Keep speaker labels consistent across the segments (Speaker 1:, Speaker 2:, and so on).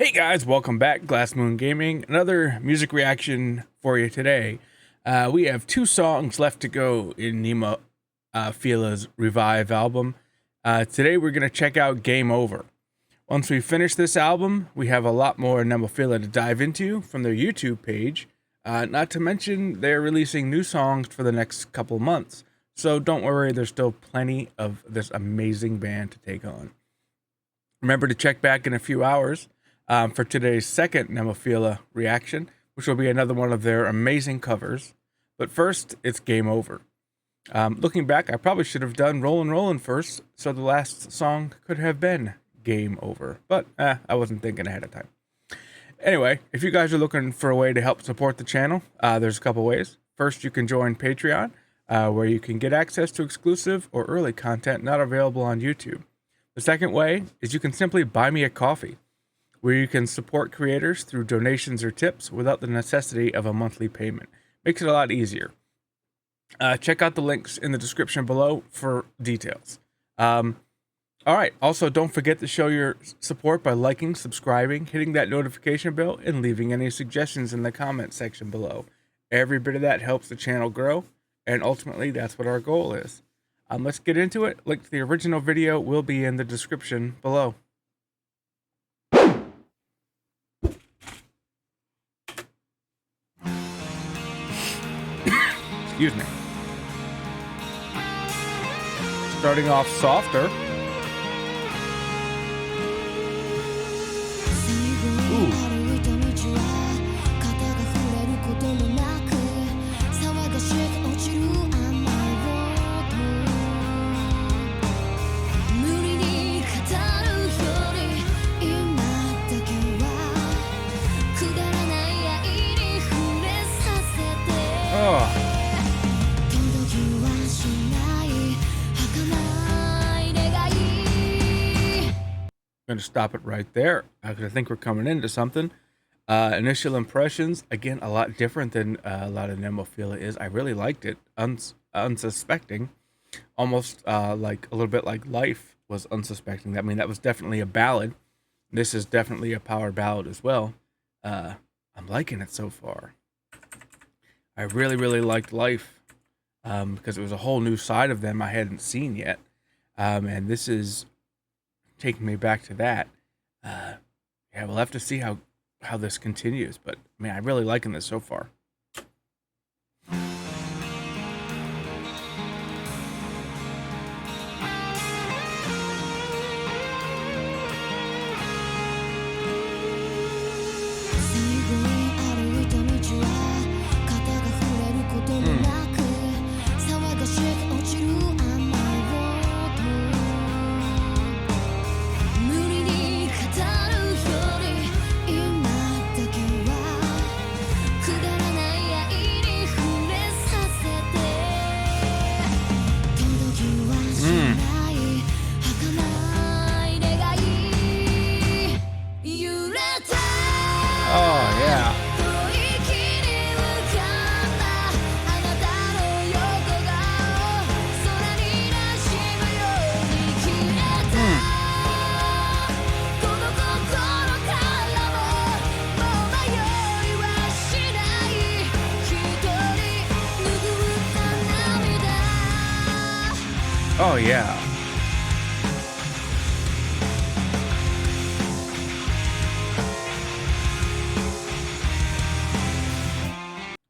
Speaker 1: Hey guys, welcome back, Glass Moon Gaming. Another music reaction for you today. We have two songs left to go in Nemophila's Revive album. Today we're going to check out Game Over. Once we finish this album, we have a lot more Nemophila to dive into from their YouTube page. Not to mention, they're releasing new songs for the next couple months. So don't worry, there's still plenty of this amazing band to take on. Remember to check back in a few hours for today's second Nemophila reaction, which will be another one of their amazing covers. But first, it's Game Over. Looking back, I probably should have done Rollin' Rollin' first, so the last song could have been Game Over. But I wasn't thinking ahead of time. Anyway, if you guys are looking for a way to help support the channel, there's a couple ways. First, you can join Patreon, where you can get access to exclusive or early content not available on YouTube. The second way is you can simply buy me a coffee, where you can support creators through donations or tips without the necessity of a monthly payment. Makes it a lot easier. Check out the links in the description below for details. All right. Also, don't forget to show your support by liking, subscribing, hitting that notification bell, and leaving any suggestions in the comment section below. Every bit of that helps the channel grow, and ultimately, that's what our goal is. Let's get into it. Link to the original video will be in the description below. Excuse me. Starting off softer. Going to stop it right there because I think we're coming into something. Initial impressions, again, a lot different than a lot of Nemophila is. I really liked it. Unsuspecting, almost like a little bit like Life was unsuspecting. I mean, that was definitely a ballad. This is definitely a power ballad as well. I'm liking it so far. I really liked Life because it was a whole new side of them I hadn't seen yet. And this is taking me back to that. Yeah, we'll have to see how this continues, but I mean, I'm really liking this so far. Oh, yeah. Oh, yeah.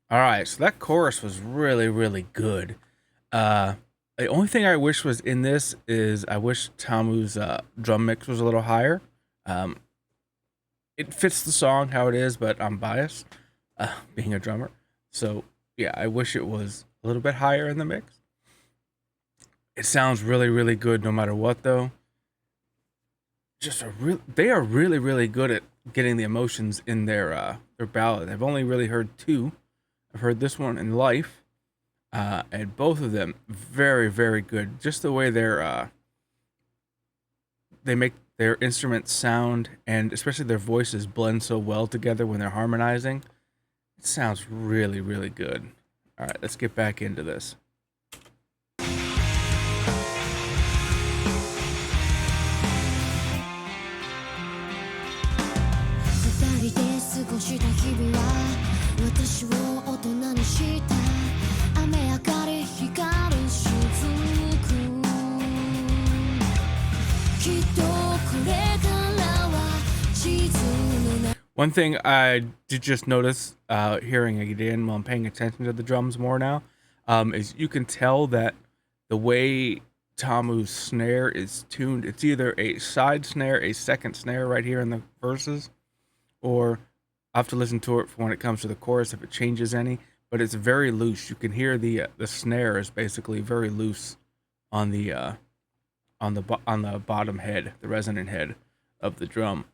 Speaker 1: All right, so that chorus was really good. The only thing I wish was in this is I wish Tamu's drum mix was a little higher. It fits the song how it is, but I'm biased, being a drummer. So yeah, I wish it was a little bit higher in the mix. It sounds really good no matter what, though. They are really good at getting the emotions in their ballad. I've only really heard two. I've heard this one in Life, and both of them very good. Just the way they make their instruments sound, and especially their voices blend so well together when they're harmonizing. It sounds really good. All right, let's get back into this. One thing I did just notice, hearing it again while I'm paying attention to the drums more now, is you can tell that the way Tamu's snare is tuned, it's either a side snare, a second snare right here in the verses, or I have to listen to it for when it comes to the chorus if it changes any. But it's very loose. You can hear the snare is basically very loose on the bottom head, the resonant head of the drum.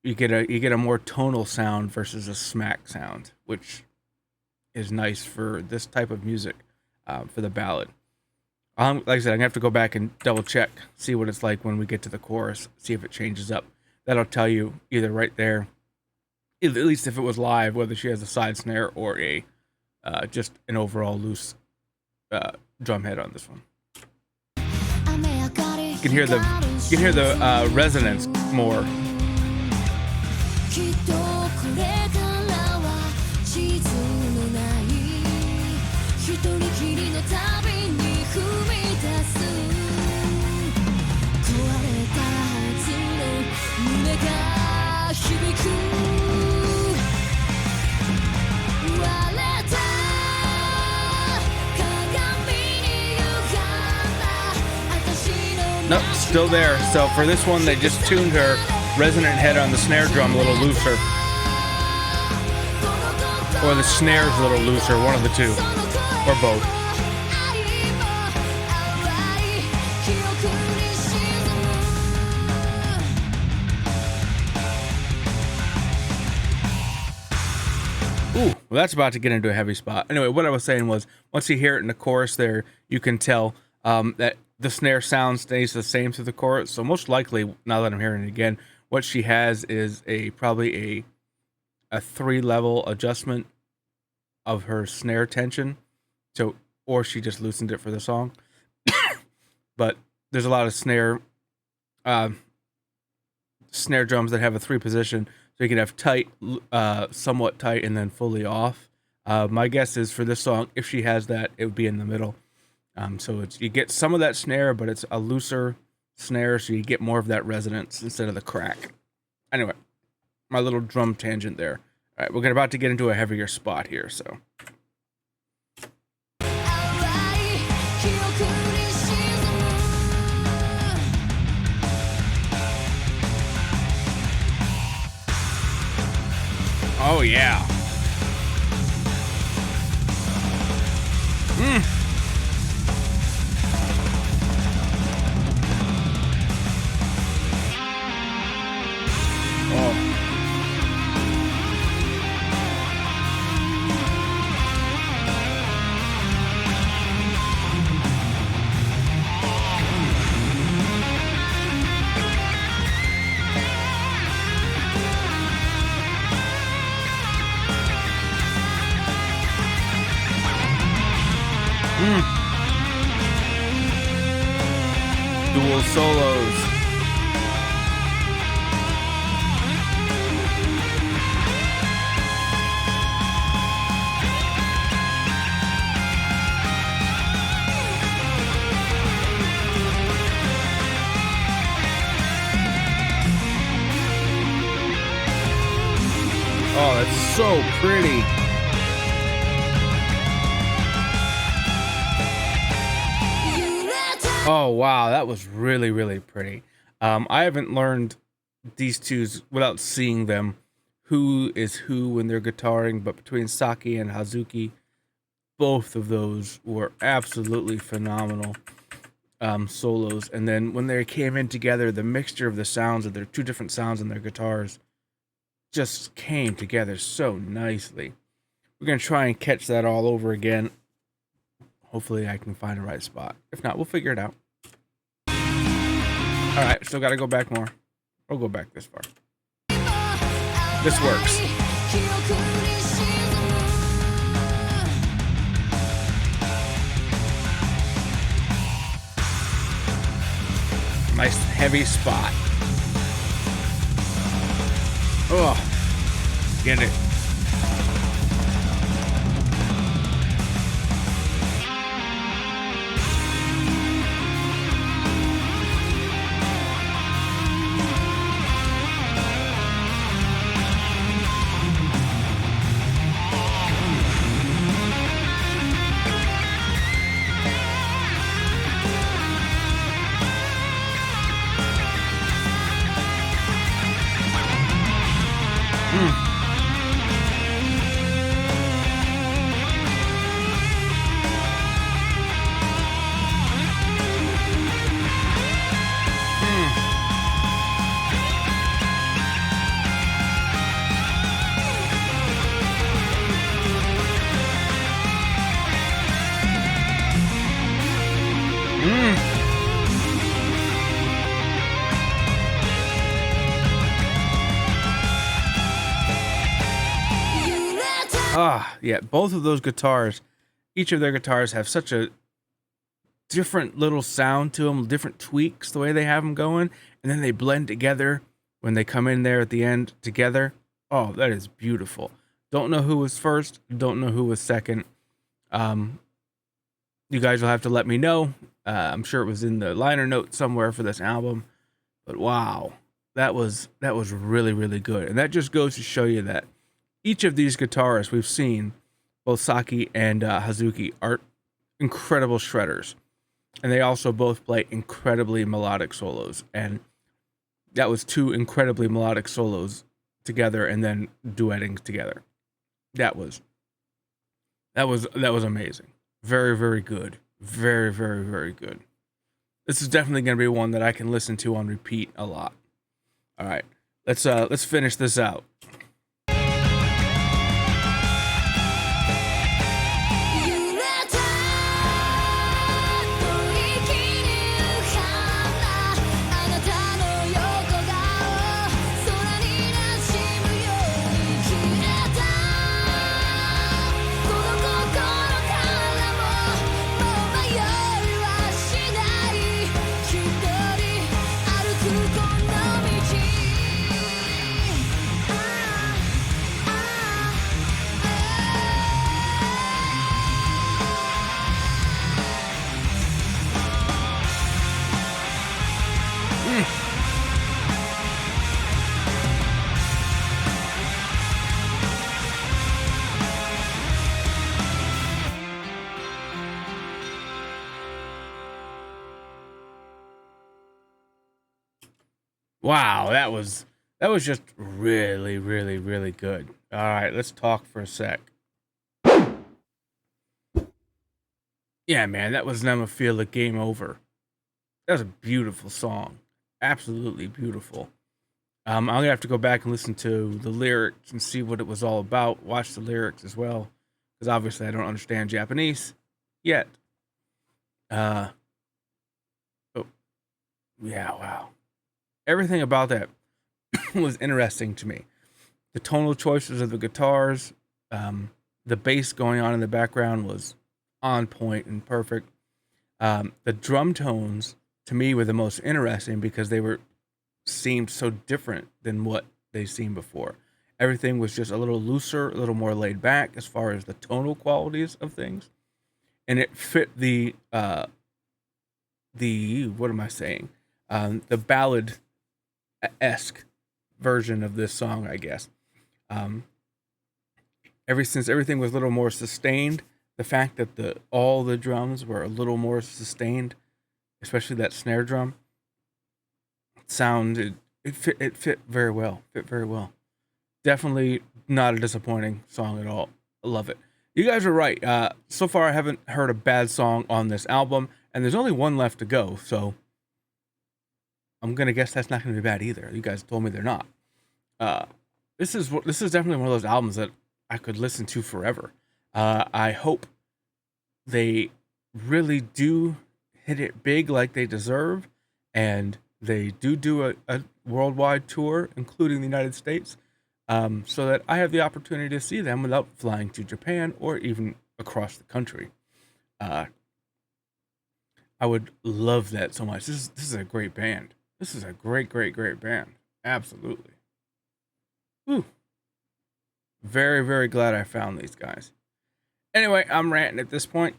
Speaker 1: You get a more tonal sound versus a smack sound, which is nice for this type of music, for the ballad. Like I said, I'm gonna have to go back and double check, see what it's like when we get to the chorus, see if it changes up. That'll tell you either right there, at least if it was live, whether she has a side snare or a just an overall loose drum head on this one. You can hear the resonance more. Nope, still there. So for this one, they just tuned her resonant head on the snare drum a little looser. Or the snare's a little looser, one of the two. Or both. Ooh, well, that's about to get into a heavy spot. Anyway, what I was saying was, once you hear it in the chorus there, you can tell that the snare sound stays the same through the chorus. So most likely, now that I'm hearing it again, what she has is probably a 3-level adjustment of her snare tension. So, or she just loosened it for the song. But there's a lot of snare drums that have a 3 position. So you can have tight, somewhat tight, and then fully off. My guess is for this song, if she has that, it would be in the middle. So you get some of that snare, but it's a looser snare, so you get more of that resonance instead of the crack. Anyway, my little drum tangent there. All right, we're about to get into a heavier spot here, so. Oh, yeah. Dual solos. Oh, that's so pretty. Oh, wow, that was really, really pretty. I haven't learned these twos without seeing them, who is who when they're guitaring, but between Saki and Hazuki, both of those were absolutely phenomenal solos. And then when they came in together, the mixture of the sounds of their 2 different sounds in their guitars just came together so nicely. We're going to try and catch that all over again. Hopefully I can find the right spot. If not, we'll figure it out. All right, still got to go back more. We'll go back this far. This works. Nice heavy spot. Oh, get it. Yeah, both of those guitars, each of their guitars have such a different little sound to them, different tweaks the way they have them going, and then they blend together when they come in there at the end together. Oh, that is beautiful. Don't know who was first, don't know who was second. Um, you guys will have to let me know. I'm sure it was in the liner notes somewhere for this album, but wow, that was really really good, and that just goes to show you that each of these guitarists we've seen, both Saki and Hazuki, are incredible shredders, and they also both play incredibly melodic solos, and that was two incredibly melodic solos together and then duetting together. That was amazing. Very very good. Very very very good. This is definitely going to be one that I can listen to on repeat a lot. All right. Let's finish this out. Wow, that was just really, really, really good. All right, let's talk for a sec. Yeah, man, that was Nemophila Game Over. That was a beautiful song. Absolutely beautiful. I'm gonna have to go back and listen to the lyrics and see what it was all about. Watch the lyrics as well, because obviously I don't understand Japanese yet. Uh, oh, yeah, wow. Everything about that was interesting to me. The tonal choices of the guitars, the bass going on in the background was on point and perfect. The drum tones to me were the most interesting because they were seemed so different than what they've seen before. Everything was just a little looser, a little more laid back as far as the tonal qualities of things, and it fit the what am I saying? The ballad esque version of this song, I guess. Um, since everything was a little more sustained, the fact that all the drums were a little more sustained, especially that snare drum sound, it fit very well. Fit very well. Definitely not a disappointing song at all. I love it. You guys are right. So far, I haven't heard a bad song on this album, and there's only one left to go. So I'm gonna guess that's not gonna be bad either. You guys told me they're not. Uh, this is definitely one of those albums that I could listen to forever. I hope they really do hit it big like they deserve, and they do a worldwide tour, including the United States, so that I have the opportunity to see them without flying to Japan or even across the country. Uh, I would love that so much. This is a great band. This is a great, great, great band. Absolutely. Whew. Very, very glad I found these guys. Anyway, I'm ranting at this point.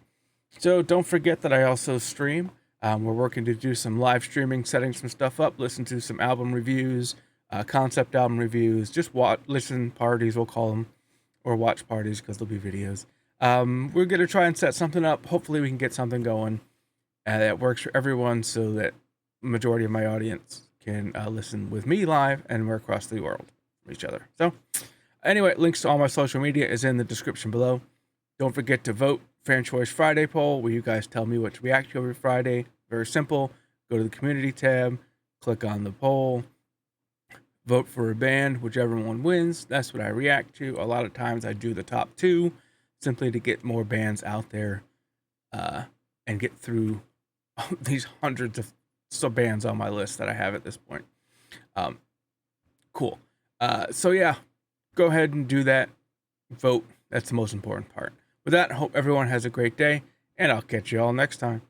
Speaker 1: So don't forget that I also stream. We're working to do some live streaming, setting some stuff up, listen to some album reviews, concept album reviews, just listen parties, we'll call them, or watch parties because there'll be videos. We're going to try and set something up. Hopefully we can get something going that works for everyone so that majority of my audience can listen with me live and we're across the world from each other. So anyway, links to all my social media is in the description below. Don't forget to vote Fan Choice Friday poll, where you guys tell me what to react to every Friday. Very simple. Go to the community tab, click on the poll, vote for a band, whichever one wins. That's what I react to. A lot of times I do the top two simply to get more bands out there and get through these hundreds of bands on my list that I have at this point. Cool. So yeah, go ahead and do that. Vote. That's the most important part. With that, I hope everyone has a great day, and I'll catch you all next time.